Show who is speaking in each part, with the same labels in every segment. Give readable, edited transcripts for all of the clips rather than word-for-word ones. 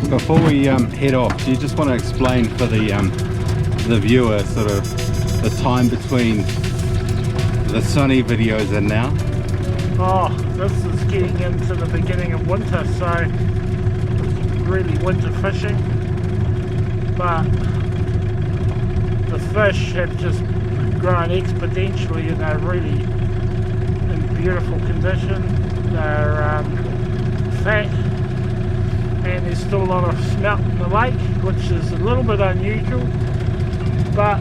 Speaker 1: Before we head off, do you just want to explain for the viewer sort of the time between the sunny videos and now?
Speaker 2: Oh, this is getting into the beginning of winter, so really winter fishing, but the fish have just grown exponentially and they're really in beautiful condition. They're fat, and there's still a lot of smelt in the lake, which is a little bit unusual, but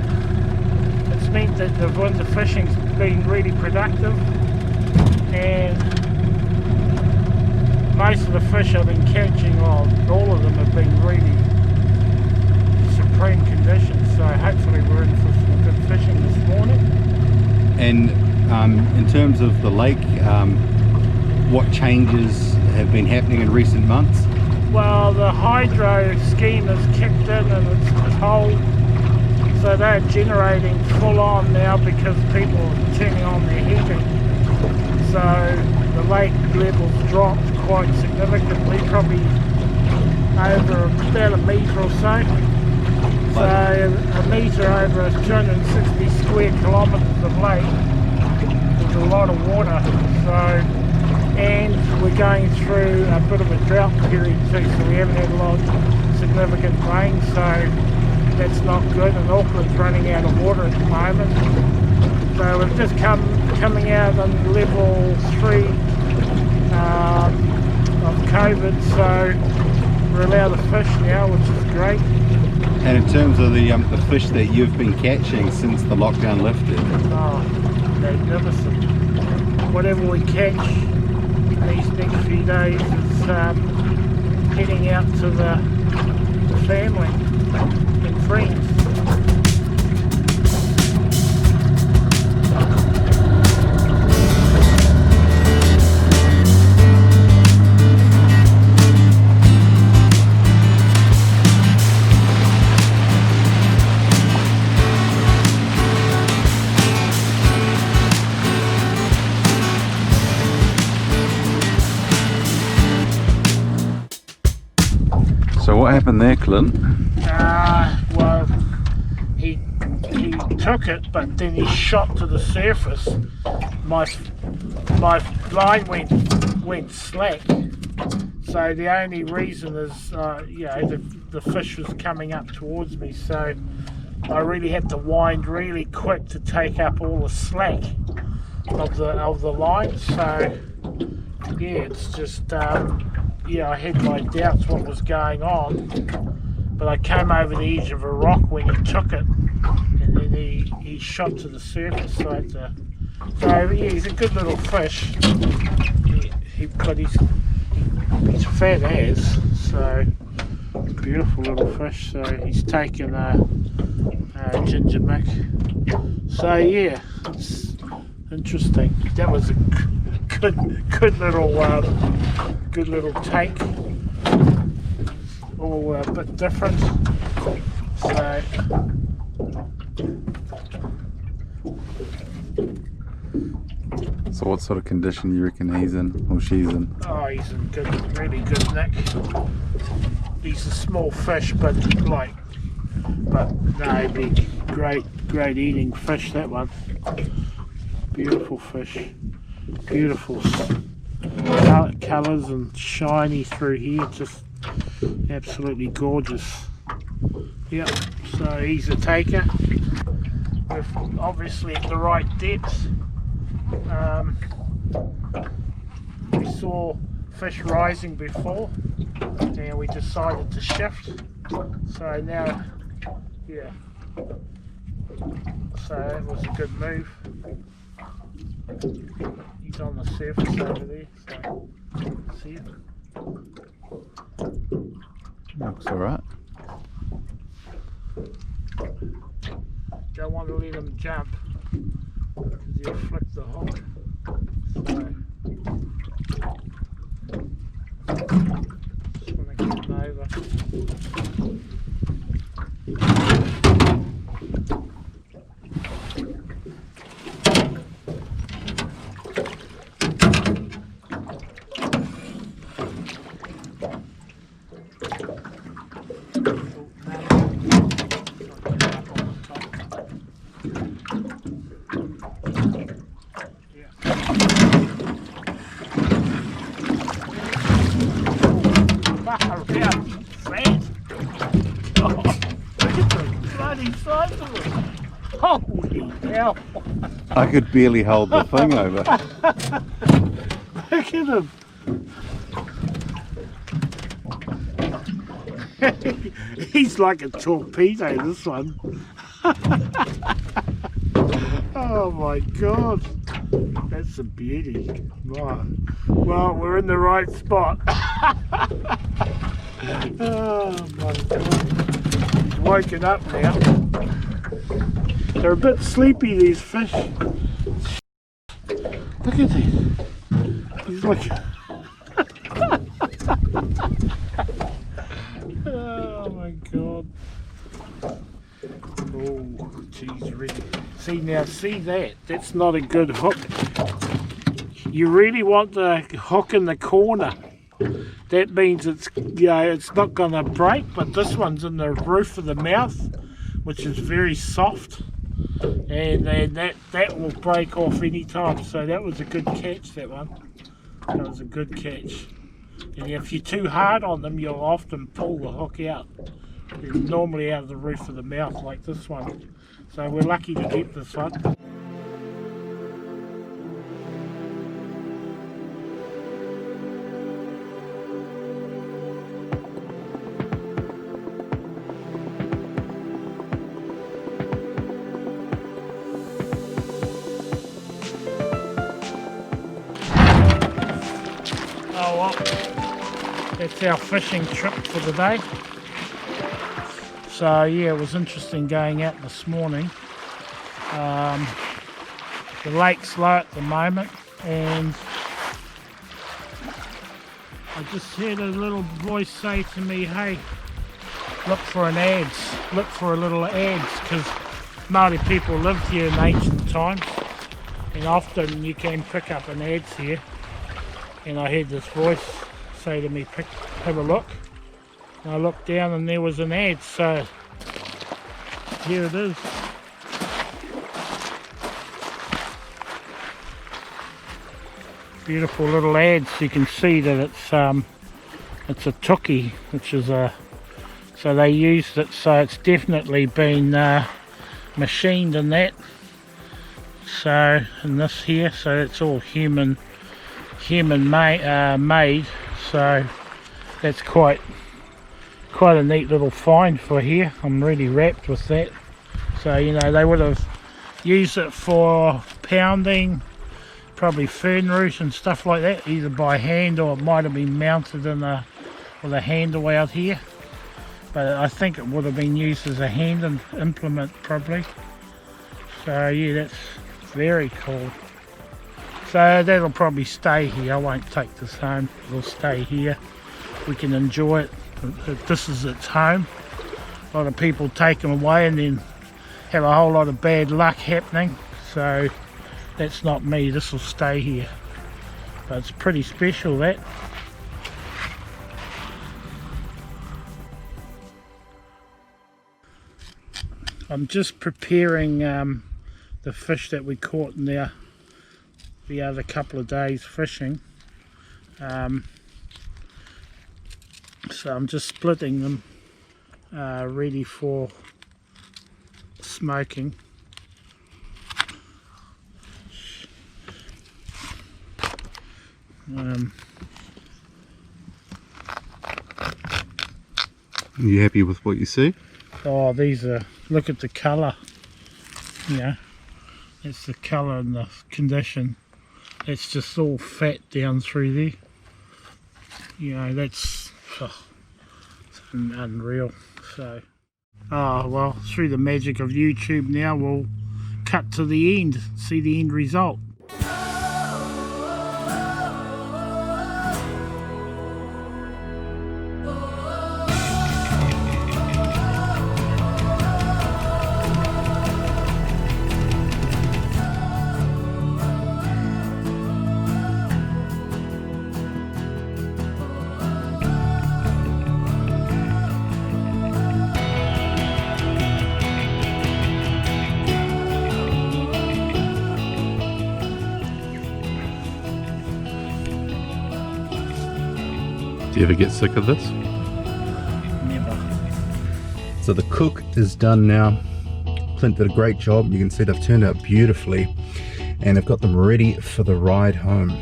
Speaker 2: it's meant that the winter fishing's been really productive, and most of the fish I've been catching, all of them have been really supreme conditions, so hopefully we're in for some good fishing this morning.
Speaker 1: And in terms of the lake, what changes have been happening in recent months?
Speaker 2: Well, the hydro scheme has kicked in and it's cold, so they're generating full on now because people are turning on their heating. So the lake levels dropped quite significantly, probably over about a metre or so. So a metre over 260 square kilometres of lake is a lot of water. So, and we're going through a bit of a drought period too, so we haven't had a lot of significant rain, so that's not good, and Auckland's running out of water at the moment. So we've just coming out on level 3 of COVID, so we're allowed to fish now, which is great.
Speaker 1: And in terms of the fish that you've been catching since the lockdown lifted?
Speaker 2: Oh, magnificent. Whatever we catch these next few days is heading out to the family and friends.
Speaker 1: So what happened there, Clint?
Speaker 2: Well, he took it, but then he shot to the surface. My line went slack. So the only reason is, the fish was coming up towards me. So I really had to wind really quick to take up all the slack of the line. So yeah, it's just. I had my doubts what was going on, but I came over the edge of a rock when he took it, and then he shot to the surface. So yeah, he's a good little fish. But he's fat as, so beautiful little fish. So he's taken a ginger mick. So yeah, it's interesting. That was a good little take, all a bit different.
Speaker 1: So what sort of condition do you reckon he's in, or she's in?
Speaker 2: Oh, he's in really good nick. He's a small fish, but no, big, great eating fish, that one. Beautiful fish, beautiful colours and shiny through here, just absolutely gorgeous. Yep, so he's a taker. We're obviously at the right depth. We saw fish rising before and we decided to shift, so now, yeah, so that was a good move. He's on the surface over there, so see it.
Speaker 1: Looks alright.
Speaker 2: Don't want to let him jump because he'll flick the hook. Holy hell!
Speaker 1: I could barely hold the thing over.
Speaker 2: Look at him! He's like a torpedo, this one. Oh my god, that's a beauty. Right. Well, we're in the right spot. Oh my god, he's woken up now. They're a bit sleepy, these fish. Look at this. He's like... Oh my god. Oh, geez, really. See now, see that? That's not a good hook. You really want the hook in the corner. That means it's, you know, it's not going to break, but this one's in the roof of the mouth, which is very soft. And that will break off any time. So that was a good catch, that one. That was a good catch. And if you're too hard on them, you'll often pull the hook out. It's normally out of the roof of the mouth like this one. So we're lucky to get this one. Oh well, that's our fishing trip for the day. So yeah, it was interesting going out this morning. The lake's low at the moment, and I just heard a little voice say to me, hey, look for an adze, look for a little adze, because Māori people lived here in ancient times, and often you can pick up an adze here. And I heard this voice say to me, have a look. And I looked down and there was an adze, so here it is. Beautiful little adze. You can see that it's a tuki, which is a, so they used it, so it's definitely been machined in that. So in this here, so it's all human made, so that's quite a neat little find for here. I'm really wrapped with that. So you know, they would have used it for pounding probably fern root and stuff like that, either by hand or it might have been mounted in with a handle out here, but I think it would have been used as a hand implement probably. So yeah, that's very cool. So that'll probably stay here. I won't take this home. It'll stay here. We can enjoy it. This is its home. A lot of people take them away and then have a whole lot of bad luck happening. So that's not me. This will stay here. But it's pretty special, that. I'm just preparing the fish that we caught in there the other couple of days fishing, so I'm just splitting them ready for smoking.
Speaker 1: Are you happy with what you see?
Speaker 2: Oh, these are, look at the colour, you know, it's the colour and the condition. It's just all fat down through there. You know, that's it's unreal. So, oh well, through the magic of YouTube now, we'll cut to the end, see the end result.
Speaker 1: Do you ever get sick of this?
Speaker 2: Never.
Speaker 1: So the cook is done now. Clint did a great job. You can see they've turned out beautifully, and I've got them ready for the ride home.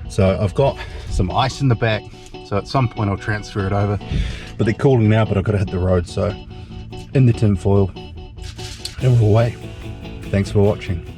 Speaker 1: So I've got some ice in the back, so at some point I'll transfer it over, but they're cooling now, but I've got to hit the road. So in the tin foil and we're away. Thanks for watching.